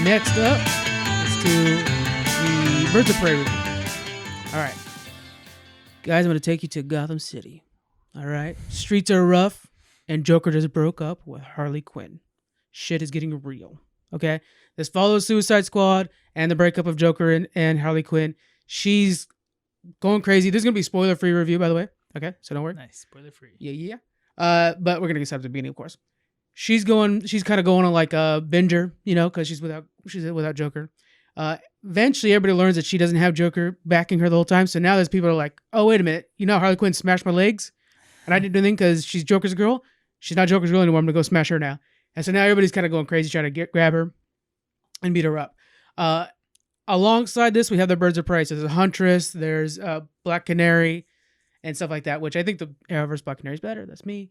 Next up, let's do the Birds of Prey review. All right. Guys, I'm going to take you to Gotham City. All right. Streets are rough, and Joker just broke up with Harley Quinn. Shit is getting real. Okay? This follows Suicide Squad and the breakup of Joker and Harley Quinn. She's going crazy. This is going to be spoiler-free review, by the way. Okay? So don't worry. Nice. Spoiler-free. Yeah. But we're going to get started at the beginning, of course. She's kind of going on like a binger, because she's without Joker. Eventually, everybody learns that she doesn't have Joker backing her the whole time. So now there's people who are like, oh, wait a minute. Harley Quinn smashed my legs? And I didn't do anything because she's Joker's girl. She's not Joker's girl anymore. I'm going to go smash her now. And so now everybody's kind of going crazy trying to grab her and beat her up. Alongside this, we have the Birds of Prey. So there's a Huntress, there's Black Canary, and stuff like that, which I think the Arrowverse Black Canary is better. That's me.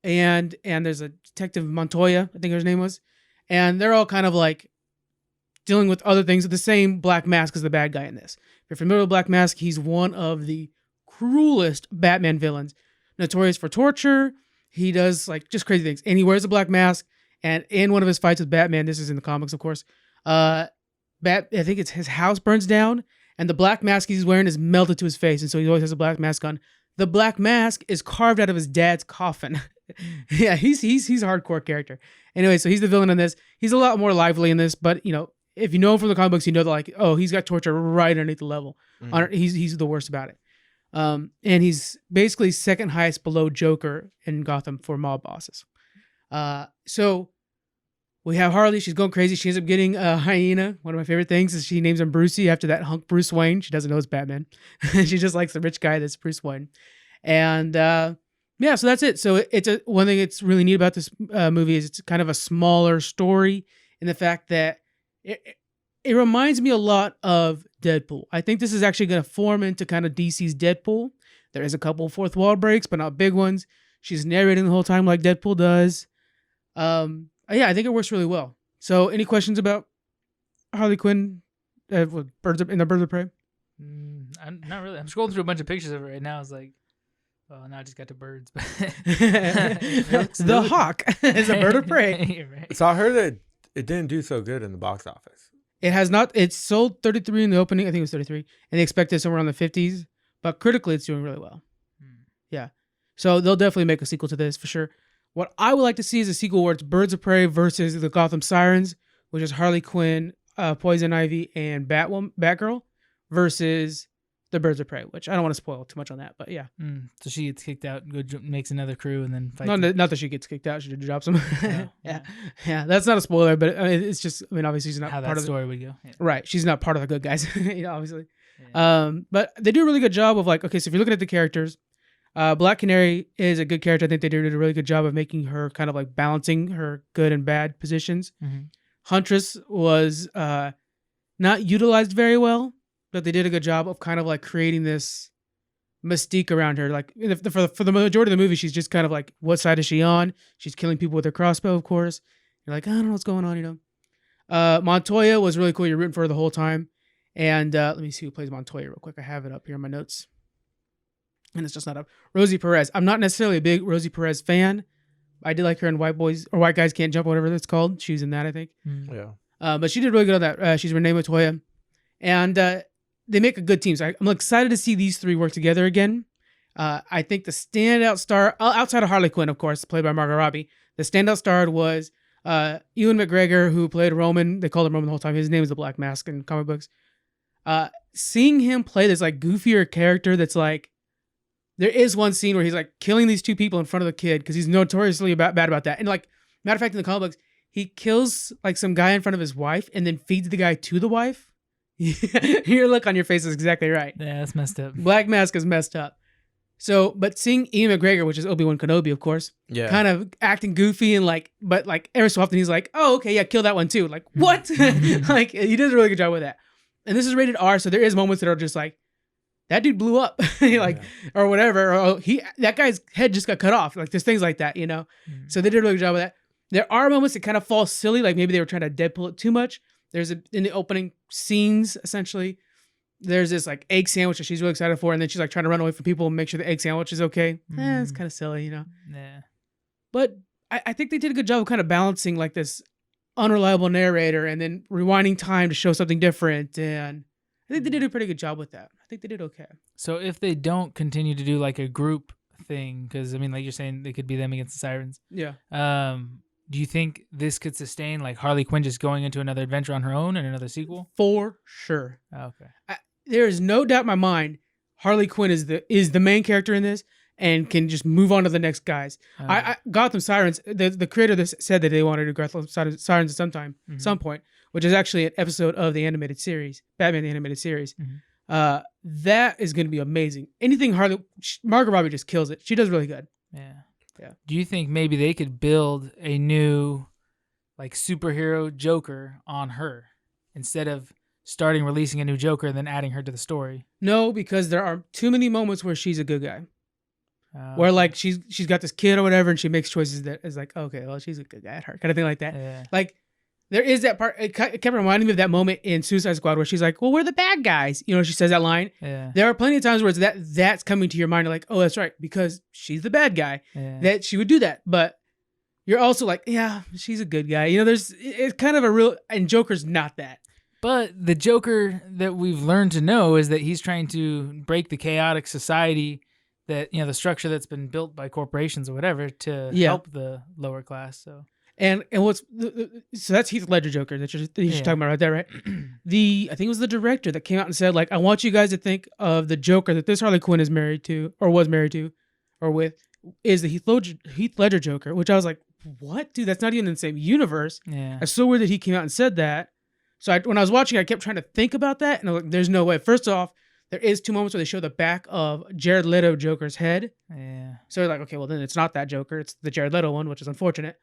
And there's a Detective Montoya, I think his name was. And they're all kind of like dealing with other things. The same Black Mask as the bad guy in this. If you're familiar with Black Mask, he's one of the cruelest Batman villains. Notorious for torture. He does like just crazy things. And he wears a black mask. And in one of his fights with Batman, this is in the comics, of course, I think it's his house burns down. And the black mask he's wearing is melted to his face. And so he always has a black mask on. The black mask is carved out of his dad's coffin. Yeah, he's a hardcore character. Anyway, so he's the villain in this. He's a lot more lively in this, but if you know him from the comic books, you know that like, oh, he's got torture right underneath the level. Mm-hmm. He's the worst about it. And he's basically second highest below Joker in Gotham for mob bosses. So we have Harley. She's going crazy. She ends up getting a hyena. One of my favorite things is she names him Brucey after that hunk Bruce Wayne. She doesn't know it's Batman. She just likes the rich guy that's Bruce Wayne. And yeah, so that's it. So one thing that's really neat about this movie is it's kind of a smaller story in the fact that it reminds me a lot of Deadpool. I think this is actually going to form into kind of DC's Deadpool. There is a couple of fourth wall breaks, but not big ones. She's narrating the whole time like Deadpool does. Yeah, I think it works really well. So any questions about Harley Quinn in the Birds of Prey? Not really. I'm scrolling through a bunch of pictures of it right now. It's like, well, now I just got to birds. The hawk is a bird of prey. Right. So I heard that it didn't do so good in the box office. It has not. It's sold 33 in the opening. I think it was 33. And they expected somewhere around the 50s. But critically, it's doing really well. Yeah. So they'll definitely make a sequel to this for sure. What I would like to see is a sequel where it's Birds of Prey versus the Gotham Sirens, which is Harley Quinn, Poison Ivy, and Batgirl versus the Birds of Prey, which I don't want to spoil too much on that, but yeah. So she gets kicked out and makes another crew and then fights. Not that she gets kicked out. She just drops them. Yeah. That's not a spoiler, but it's just, obviously she's not how part that of story would go. Yeah. Right. She's not part of the good guys, obviously. Yeah. But they do a really good job of like, okay, so if you're looking at the characters, Black Canary is a good character. I think they did a really good job of making her kind of like balancing her good and bad positions. Mm-hmm. Huntress was not utilized very well, but they did a good job of kind of like creating this mystique around her. Like for the majority of the movie, she's just kind of like, what side is she on? She's killing people with her crossbow, of course. You're like, I don't know what's going on, Montoya was really cool. You're rooting for her the whole time. And let me see who plays Montoya real quick. I have it up here in my notes. And it's just not up. Rosie Perez. I'm not necessarily a big Rosie Perez fan. I did like her in White Guys Can't Jump, whatever that's called. She was in that, I think. Yeah. But she did really good on that. She's Renee Montoya. And they make a good team. So I'm excited to see these three work together again. I think the standout star, outside of Harley Quinn, of course, played by Margot Robbie, the standout star was Ewan McGregor, who played Roman. They called him Roman the whole time. His name is the Black Mask in comic books. Seeing him play this like goofier character that's like, there is one scene where he's like killing these two people in front of the kid because he's notoriously bad about that. And like, matter of fact, in the comic books, he kills like some guy in front of his wife and then feeds the guy to the wife. Your look on your face is exactly right. Yeah, that's messed up. Black Mask is messed up. So, but seeing Ian McGregor, which is Obi-Wan Kenobi, of course, kind of acting goofy and like, but like every so often he's like, oh, okay, yeah, kill that one too. Like, what? Like, he does a really good job with that. And this is rated R, so there is moments that are just like, that dude blew up, or whatever. Or that guy's head just got cut off. Like there's things like that, So they did a really good job with that. There are moments that kind of fall silly, like maybe they were trying to Deadpool it too much. There's in the opening scenes, essentially, there's this like egg sandwich that she's really excited for, and then she's like trying to run away from people and make sure the egg sandwich is okay. It's kind of silly, Yeah. But I think they did a good job of kind of balancing like this unreliable narrator and then rewinding time to show something different. And I think they did a pretty good job with that. I think they did okay. So if they don't continue to do like a group thing, because I mean, like you're saying, they could be them against the Sirens. Yeah. Do you think this could sustain like Harley Quinn just going into another adventure on her own and another sequel? For sure. Oh, okay. There is no doubt in my mind Harley Quinn is the main character in this and can just move on to the next guys. Gotham Sirens, the creator of this said that they wanted to do Gotham Sirens at some point, which is actually an episode of the animated series, Batman the Animated Series. Mm-hmm. That is going to be amazing. Anything Margot Robbie just kills it. She does really good. Yeah. Yeah. Do you think maybe they could build a new like superhero Joker on her instead of releasing a new Joker and then adding her to the story? No, because there are too many moments where she's a good guy. Where like she's got this kid or whatever and she makes choices that is like, okay, well, she's a good guy at heart, kind of thing like that. Yeah. Like there is that part. It kept reminding me of that moment in Suicide Squad where she's like, well, we're the bad guys. You know, she says that line. Yeah. There are plenty of times where it's that's coming to your mind. You're like, oh, that's right. Because she's the bad guy that she would do that. But you're also like, yeah, she's a good guy. You know, it's kind of a real, and Joker's not that. But the Joker that we've learned to know is that he's trying to break the chaotic society that, you know, the structure that's been built by corporations or whatever to help the lower class. So. And so that's Heath Ledger Joker that you're talking about right there, right? I think it was the director that came out and said, like, I want you guys to think of the Joker that this Harley Quinn is married to or was married to or with is the Heath Ledger Joker, which I was like, what? Dude, that's not even in the same universe. Yeah. It's so weird that he came out and said that. So when I was watching, I kept trying to think about that. And I was like, there's no way. First off, there is 2 moments where they show the back of Jared Leto Joker's head. Yeah. So you're like, okay, well, then it's not that Joker. It's the Jared Leto one, which is unfortunate.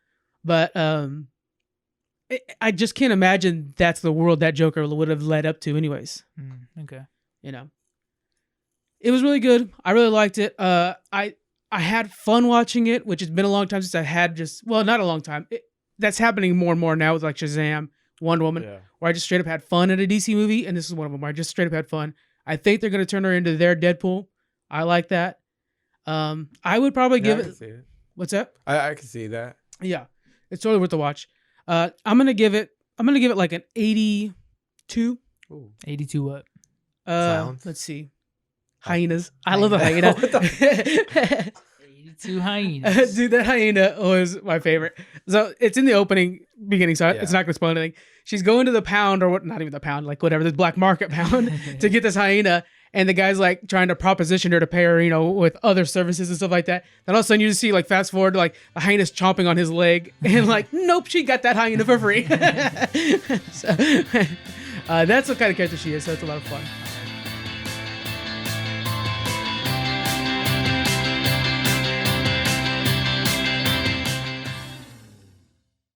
But I just can't imagine that's the world that Joker would have led up to anyways. Okay. You know. It was really good. I really liked it. I had fun watching it, which has been a long time since I had not a long time. That's happening more and more now with like Shazam, Wonder Woman, where I just straight up had fun at a DC movie, and this is one of them where I just straight up had fun. I think they're going to turn her into their Deadpool. I like that. I would probably give it. What's that? I can see that. Yeah. It's totally worth the watch. I'm gonna give it like an 82. Ooh. 82 what? Let's see. Hyenas. I love the hyena. 82 hyenas. Dude, that hyena was my favorite. So it's in the beginning, so it's not gonna spoil anything. She's going to the pound not even the pound, like whatever, this black market pound to get this hyena. And the guy's like trying to proposition her to pay her, you know, with other services and stuff like that. Then all of a sudden you just see like fast forward to like the hyena's chomping on his leg and like, nope, she got that hyena for free. So, that's what kind of character she is. So it's a lot of fun.